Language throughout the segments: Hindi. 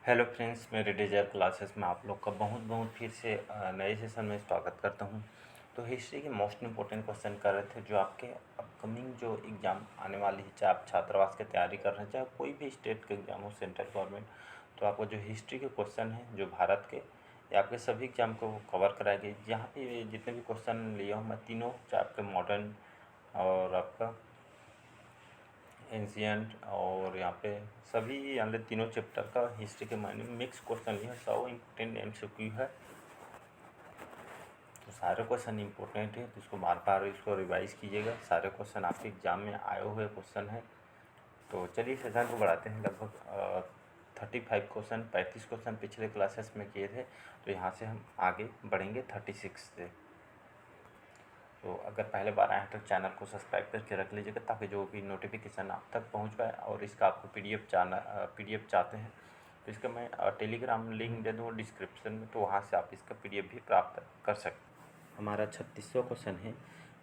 हेलो फ्रेंड्स, मेरे डिज़ायर क्लासेस में आप लोग का बहुत बहुत फिर से नए सेशन में स्वागत करता हूं। तो हिस्ट्री के मोस्ट इम्पोर्टेंट क्वेश्चन कर रहे थे जो आपके अपकमिंग जो एग्ज़ाम आने वाली है, चाहे आप छात्रावास की तैयारी कर रहे हैं, चाहे कोई भी स्टेट के एग्ज़ाम हो, सेंट्रल गवर्नमेंट। तो आपको जो हिस्ट्री के क्वेश्चन हैं जो भारत के, ये आपके सभी एग्ज़ाम को कवर कराएंगे। यहाँ पे जितने भी क्वेश्चन लिए हूँ मैं तीनों, चाहे आपके मॉडर्न और आपका एंशियंट और यहाँ पे सभी अंदर तीनों चैप्टर का हिस्ट्री के मायने में मिक्स क्वेश्चन लिया है। 100 इम्पोर्टेंट MCQ है, तो सारे क्वेश्चन इम्पोर्टेंट है, तो इसको बार बार इसको रिवाइज कीजिएगा। सारे क्वेश्चन आपके एग्जाम में आए हुए क्वेश्चन हैं। तो चलिए सेशन को बढ़ाते हैं। लगभग 35 क्वेश्चन, 35 क्वेश्चन पिछले क्लासेस में किए थे, तो यहाँ से हम आगे बढ़ेंगे 36 से। तो अगर पहले बार आए हैं तो चैनल को सब्सक्राइब करके रख लीजिएगा, ताकि जो भी नोटिफिकेशन आप तक पहुंच पाए। और इसका आपको PDF चाहते हैं तो इसका मैं टेलीग्राम लिंक दे दूँगा डिस्क्रिप्शन में, तो वहाँ से आप इसका PDF भी प्राप्त कर सकते हैं। हमारा 36वां क्वेश्चन है,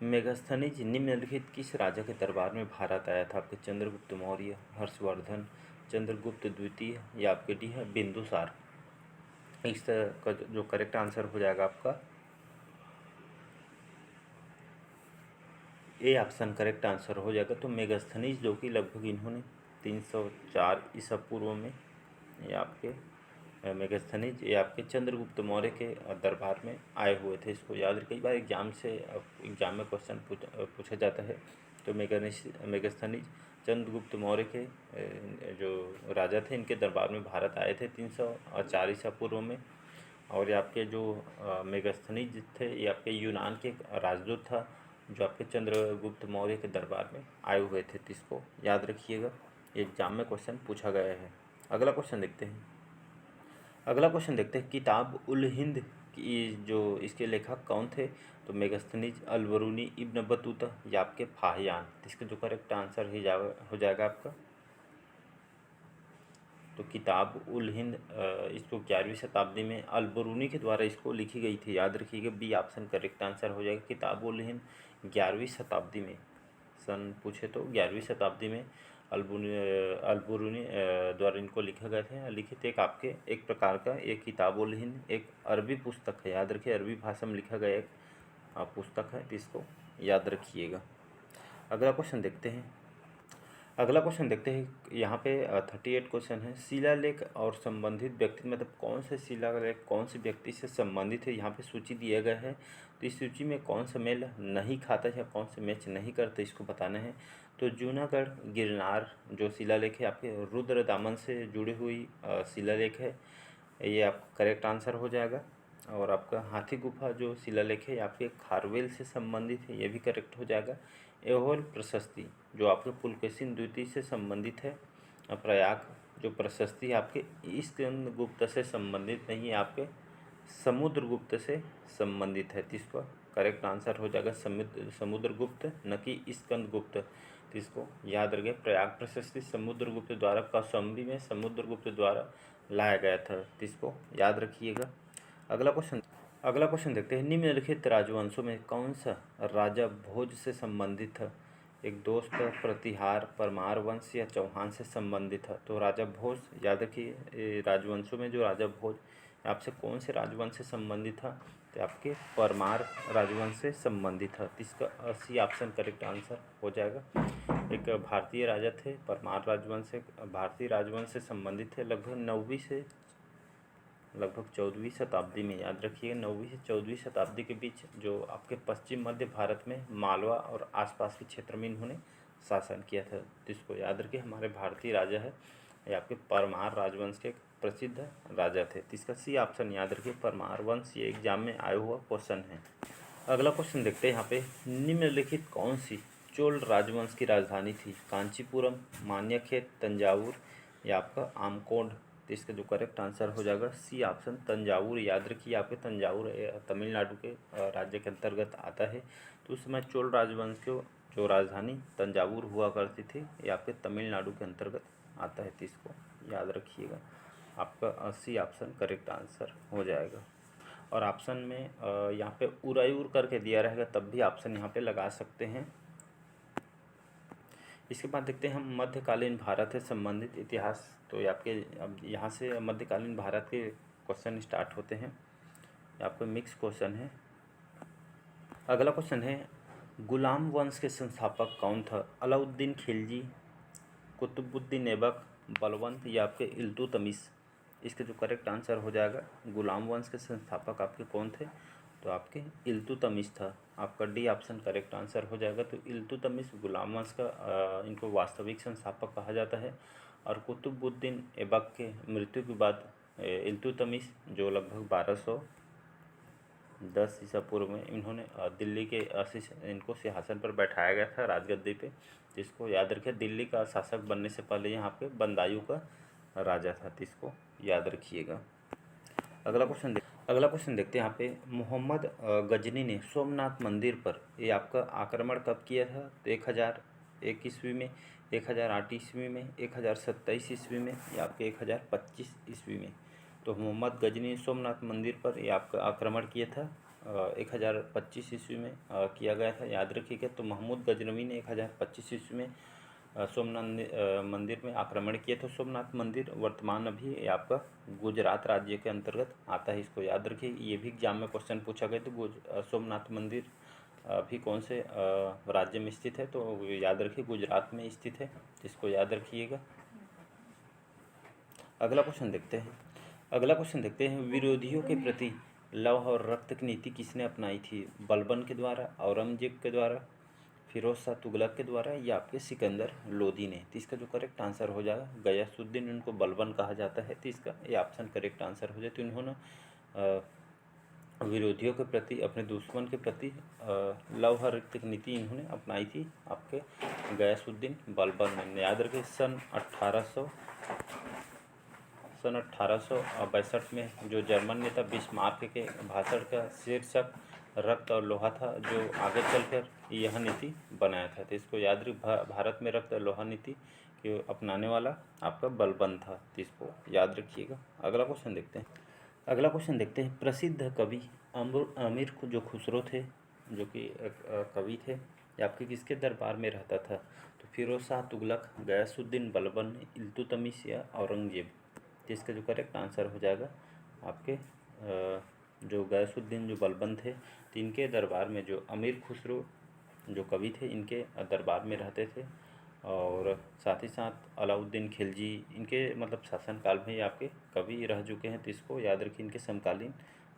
मेगास्थनीज निम्नलिखित किस राजा के दरबार में भारत आया था? आपके चंद्रगुप्त मौर्य, हर्षवर्धन, चंद्रगुप्त द्वितीय या आपके डी है बिंदुसार। इस का जो करेक्ट आंसर हो जाएगा आपका ए ऑप्शन करेक्ट आंसर हो जाएगा। तो मेगास्थनीज जो कि लगभग इन्होंने 304 ईसा पूर्व में ये आपके मेगास्थनीज ये आपके चंद्रगुप्त मौर्य के दरबार में आए हुए थे। इसको याद कई बार एग्जाम में क्वेश्चन पूछा जाता है। तो मेगास्थनीज चंद्रगुप्त मौर्य के जो राजा थे, इनके दरबार में भारत आए थे 304 ईसा पूर्व में। और ये आपके जो मेगास्थनीज थे, ये आपके यूनान के एक राजदूत था जो आपके चंद्रगुप्त मौर्य के दरबार में आए हुए थे। तो इसको याद रखिएगा, एग्जाम में क्वेश्चन पूछा गया है। अगला क्वेश्चन देखते हैं। किताब उल हिंद की जो इसके लेखक कौन थे? तो मेगास्थनीज, अल-बरूनी, इब्न बतूता या आपके फाहियान। तो इसका जो करेक्ट आंसर हो जाएगा आपका तो किताब उल हिंद इसको 11वीं शताब्दी में अल-बरूनी के द्वारा इसको लिखी गई थी। याद रखिएगा, बी ऑप्शन करेक्ट आंसर हो जाएगा। किताब उल हिंद 11वीं शताब्दी में सन पूछे तो 11वीं शताब्दी में अल-बरूनी द्वारा इनको लिखित एक प्रकार का एक किताब उल हिंद एक अरबी पुस्तक है। याद रखिए, अरबी भाषा में लिखा गया एक पुस्तक है, तो इसको याद रखिएगा। अगला क्वेश्चन देखते हैं। यहाँ पे 38 क्वेश्चन है। शिलालेख और संबंधित व्यक्ति, मतलब कौन से शिलालेख कौन से व्यक्ति से संबंधित है, यहाँ पे सूची दिया गया है। तो इस सूची में कौन सा मेल नहीं खाता या कौन से मैच नहीं करते, इसको बताना है। तो जूनागढ़ गिरनार जो शिलालेख है आपके रुद्र दामन से जुड़ी हुई शिलालेख है, ये आपका करेक्ट आंसर हो जाएगा। और आपका हाथी गुफा जो शिलालेख है आपके खारवेल से संबंधित है, ये भी करेक्ट हो जाएगा। ऐहोल प्रशस्ति जो आपके पुलकेशिन द्वितीय से संबंधित है। प्रयाग जो प्रशस्ति आपके स्कंदगुप्त से संबंधित नहीं है, आपके समुद्रगुप्त से संबंधित है। तो इसका करेक्ट आंसर हो जाएगा समुद्रगुप्त, न कि स्कंदगुप्त। तो इसको याद रखें, प्रयाग प्रशस्ति समुद्रगुप्त द्वारा कौशाम्बी में समुद्रगुप्त द्वारा लाया गया था। तो इसको याद रखिएगा। अगला क्वेश्चन देखते हैं। निम्नलिखित राजवंशों में कौन सा राजा भोज से संबंधित था? एक दोस्त, प्रतिहार, परमार वंश या चौहान से संबंधित था? तो राजा भोज, याद रखिए, राजवंशों में जो राजा भोज आपसे कौन से राजवंश से संबंधित था? तो आपके परमार राजवंश से संबंधित था। तो इसका 80 ऑप्शन करेक्ट आंसर हो जाएगा। एक भारतीय राजा थे, परमार राजवंश से भारतीय राजवंश से संबंधित थे। लगभग 14वीं शताब्दी में, याद रखिए, 9वीं से 14वीं शताब्दी के बीच जो आपके पश्चिम मध्य भारत में मालवा और आसपास के क्षेत्र में इन्होंने शासन किया था। तो इसको याद रखिए, हमारे भारतीय राजा है ये आपके परमार राजवंश के एक प्रसिद्ध राजा थे। तो इसका सी ऑप्शन याद रखिए, परमार वंश, ये एग्जाम में आया हुआ क्वेश्चन है। अगला क्वेश्चन देखते हैं। यहाँ पे निम्नलिखित कौन सी चोल राजवंश की राजधानी थी? कांचीपुरम, मान्यखेत, तंजावुर या आपका आमकोड। तो इसका जो करेक्ट आंसर हो जाएगा सी ऑप्शन तंजावुर। याद रखिए, आपके तंजावुर तमिलनाडु के राज्य के अंतर्गत आता है। तो उस समय चोल राजवंश की जो राजधानी तंजावुर हुआ करती थी, ये आपके तमिलनाडु के अंतर्गत आता है। तो इसको याद रखिएगा, आपका सी ऑप्शन करेक्ट आंसर हो जाएगा। और ऑप्शन में यहाँ पे उरायूर करके दिया रहेगा, तब भी ऑप्शन यहाँ पे लगा सकते हैं। इसके बाद देखते हैं हम मध्यकालीन भारत से संबंधित इतिहास। तो ये आपके अब यहाँ से मध्यकालीन भारत के क्वेश्चन स्टार्ट होते हैं। ये आपको मिक्स क्वेश्चन है। अगला क्वेश्चन है, गुलाम वंश के संस्थापक कौन था? अलाउद्दीन खिलजी, कुतुबुद्दीन ऐबक, बलवंत या आपके इल्तुतमिश। इसके जो करेक्ट आंसर हो जाएगा, गुलाम वंश के संस्थापक आपके कौन थे? तो आपके इल्तुतमिश था। आपका डी ऑप्शन करेक्ट आंसर हो जाएगा। तो इल्तुतमिश गुलाम वंश का इनको वास्तविक संस्थापक कहा जाता है। और कुतुबुद्दीन ऐबक के मृत्यु के बाद इल्तुतमिश जो लगभग 1210 ईसा पूर्व में इन्होंने दिल्ली के इनको सिंहासन पर बैठाया गया था, राजगद्दी पे। जिसको याद रखिए, दिल्ली का शासक बनने से पहले यहाँ पे बदायूं का राजा था, तो इसको याद रखिएगा। अगला क्वेश्चन देखते हैं यहाँ पे, मोहम्मद गजनी ने सोमनाथ मंदिर पर ये आपका आक्रमण कब किया था? तो 1001 ईस्वी में, 1008 ईस्वी में, 1027 ईस्वी में या आपके 1025 ईस्वी में। तो मोहम्मद गजनी ने सोमनाथ मंदिर पर ये आपका आक्रमण किया था 1025 ईस्वी में किया गया था, याद रखिएगा। तो महमूद गजनवी ने 1025 ईस्वी में सोमनाथ मंदिर में आक्रमण किया था। सोमनाथ मंदिर वर्तमान अभी ये आपका गुजरात राज्य के अंतर्गत आता है, इसको याद रखिए। ये भी एग्जाम में क्वेश्चन पूछा गया। तो सोमनाथ मंदिर अभी कौन से राज्य में स्थित है? तो याद रखिए गुजरात में स्थित है, इसको याद रखिएगा। अगला क्वेश्चन देखते हैं, विरोधियों के प्रति लौह और रक्त की नीति किसने अपनाई थी? बलबन के द्वारा, औरंगजेब के द्वारा, फिरोज शाह तुगलक के द्वारा या आपके सिकंदर लोदी ने। तो इसका जो करेक्ट आंसर हो जाएगा, गयासुद्दीन उनको बलबन कहा जाता है, तो इसका ये ऑप्शन करेक्ट आंसर हो जाए। तो इन्होंने विरोधियों के प्रति, अपने दुश्मन के प्रति लौह रक्त की नीति इन्होंने अपनाई थी, आपके गयासुद्दीन बलबन ने। याद रखें, सन 1862 में जो जर्मन नेता बिस्मार्क के भाषण का शीर्षक रक्त और लोहा था, जो आगे चलकर यह नीति बनाया था। तो इसको याद रखिए, भारत में रक्त और लोहा नीति के अपनाने वाला आपका बलबन था, तो इसको याद रखिएगा। अगला क्वेश्चन देखते हैं, प्रसिद्ध कवि अमीर जो खुसरो थे, जो कि कवि थे, ये आपके किसके दरबार में रहता था? तो फिरोज शाह तुगलक, गयासुद्दीन बलबन, इल्तुतमिश या औरंगजेब। तो इसका जो करेक्ट आंसर हो जाएगा, आपके जो गयासुद्दीन जो बलबन थे, तो इनके दरबार में जो अमीर खुसरो जो कवि थे, इनके दरबार में रहते थे। और साथ ही साथ अलाउद्दीन खिलजी, इनके मतलब शासनकाल में ही आपके कवि रह चुके हैं, तो इसको याद रखिए, इनके समकालीन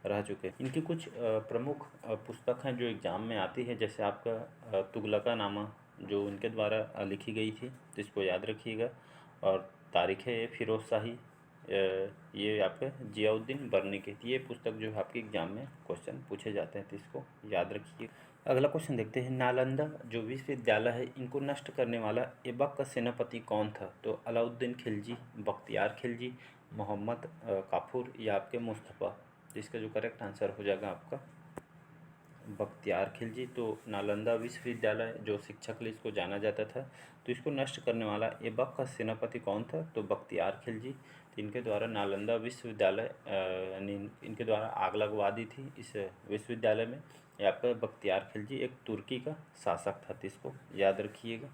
रह चुके हैं। इनकी कुछ प्रमुख पुस्तक हैं जो एग्ज़ाम में आती है, जैसे आपका तुगलकानामा जो इनके द्वारा लिखी गई थी, तो इसको याद रखिएगा। और तारीख़ है फिरोज शाही, ये आपके जियाउद्दीन बर्नी के, ये पुस्तक जो है आपके एग्जाम में क्वेश्चन पूछे जाते हैं, तो इसको याद रखिए। अगला क्वेश्चन देखते हैं, नालंदा जो विश्वविद्यालय है, इनको नष्ट करने वाला ऐबक का सेनापति कौन था? तो अलाउद्दीन खिलजी, बख्तियार खिलजी, मोहम्मद काफूर या आपके मुस्तफ़ा। जिसका जो करेक्ट आंसर हो जाएगा आपका बख्तियार खिलजी। तो नालंदा विश्वविद्यालय जो शिक्षा के लिए इसको जाना जाता था, तो इसको नष्ट करने वाला ऐबक का सेनापति कौन था? तो बख्तियार खिलजी। तो इनके द्वारा नालंदा विश्वविद्यालय यानी इनके द्वारा आग लगवा दी थी इस विश्वविद्यालय में। यहाँ पर बख्तियार खिलजी एक तुर्की का शासक था, तो इसको याद रखिएगा।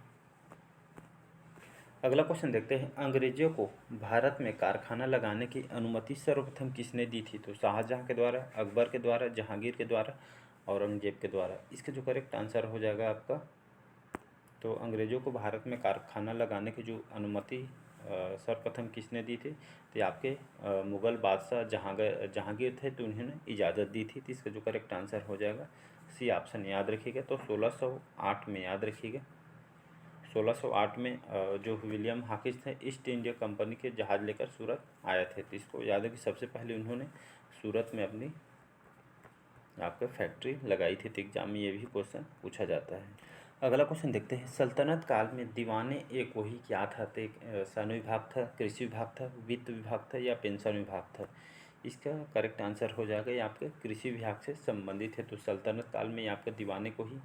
अगला क्वेश्चन देखते हैं, अंग्रेजों को भारत में कारखाना लगाने की अनुमति सर्वप्रथम किसने दी थी? तो शाहजहाँ के द्वारा, अकबर के द्वारा, जहांगीर के द्वारा, औरंगजेब के द्वारा। इसका जो करेक्ट आंसर हो जाएगा आपका, तो अंग्रेज़ों को भारत में कारखाना लगाने की जो अनुमति सर्वप्रथम किसने दी थी? तो आपके मुग़ल बादशाह जहांगीर थे, तो उन्होंने इजाज़त दी थी। तो इसका जो करेक्ट आंसर हो जाएगा सी ऑप्शन, याद रखिएगा। तो 1608 में, याद रखिएगा, 1608 में जो विलियम हाकिस थे, ईस्ट इंडिया कंपनी के जहाज़ लेकर सूरत आए थे। तो इसको याद है कि सबसे पहले उन्होंने सूरत में अपनी आपका फैक्ट्री लगाई थी। तो एग्जाम में ये भी क्वेश्चन पूछा जाता है। अगला क्वेश्चन देखते हैं, सल्तनत काल में दीवाने एक वही क्या था? तो एक सन विभाग था, कृषि विभाग था, वित्त विभाग था या पेंशन विभाग था। इसका करेक्ट आंसर हो जाएगा, ये आपके कृषि विभाग से संबंधित है। तो सल्तनत काल में आपके दीवाने को ही,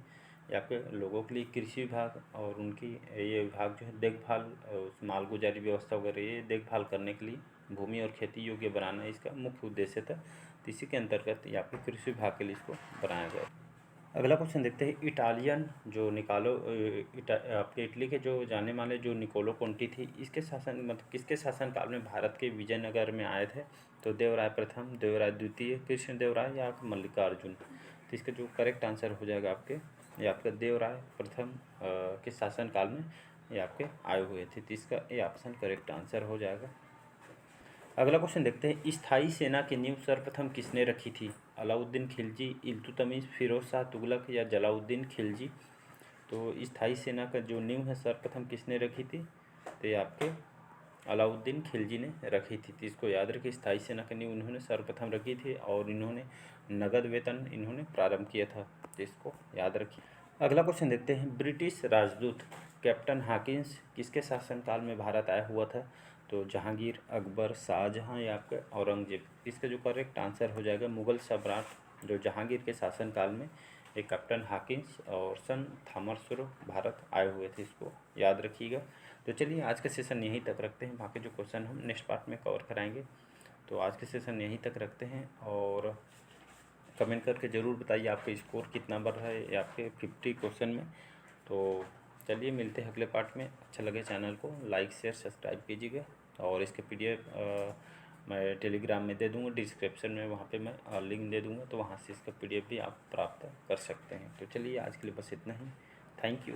या आपके लोगों के लिए कृषि विभाग और उनकी ये विभाग जो है देखभाल, उस मालगुजारी व्यवस्था वगैरह ये देखभाल करने के लिए भूमि और खेती योग्य बनाना इसका मुख्य उद्देश्य था। तो इसी के अंतर्गत यहाँ पे कृषि विभाग के लिए इसको बनाया गया। अगला क्वेश्चन देखते हैं। इटालियन जो आपके इटली के जो जाने माने जो निकोलो कोंटी थी, इसके शासन मतलब किसके शासनकाल में भारत के विजयनगर में आए थे? तो देवराय प्रथम, देवराय द्वितीय, कृष्णदेवराय या मल्लिकार्जुन। तो इसका जो करेक्ट आंसर हो जाएगा आपके, ये आपका देवराय प्रथम के शासनकाल में ये आपके आए हुए थे। तो इसका ये ऑप्शन करेक्ट आंसर हो जाएगा। अगला क्वेश्चन देखते हैं। स्थायी सेना की नींव सर्वप्रथम किसने रखी थी? अलाउद्दीन खिलजी, इल्तुतमिश, फिरोज शाह तुगलक या जलाउद्दीन खिलजी। तो स्थायी सेना का जो नींव है सर्वप्रथम किसने रखी थी? तो ये आपके अलाउद्दीन खिलजी ने रखी थी। तो इसको याद रखिए, स्थायी सेना की नींव इन्होंने सर्वप्रथम रखी थी और इन्होंने नगद वेतन इन्होंने प्रारंभ किया था। तो इसको याद रखिए। अगला क्वेश्चन देखते हैं। ब्रिटिश राजदूत कैप्टन हॉकिंस किसके शासनकाल में भारत आया हुआ था? तो जहांगीर, अकबर, शाहजहां या आपका औरंगजेब। इसका जो करेक्ट आंसर हो जाएगा, मुगल सम्राट जो जहांगीर के शासनकाल में एक कैप्टन हॉकिंस और सन थॉमस भारत आए हुए थे। इसको याद रखिएगा। तो चलिए आज का सेशन यहीं तक रखते हैं, बाकी जो क्वेश्चन हम नेक्स्ट पार्ट में कवर कराएंगे। तो आज के सेशन यहीं तक रखते हैं और कमेंट करके ज़रूर बताइए आपका स्कोर कितना बढ़ रहा है आपके 50 क्वेश्चन में। तो चलिए मिलते हैं अगले पार्ट में। अच्छा लगे चैनल को लाइक शेयर सब्सक्राइब कीजिएगा और इसके PDF मैं टेलीग्राम में दे दूँगा, डिस्क्रिप्शन में वहाँ पे मैं लिंक दे दूँगा, तो वहाँ से इसका PDF भी आप प्राप्त कर सकते हैं। तो चलिए आज के लिए बस इतना ही। Thank you.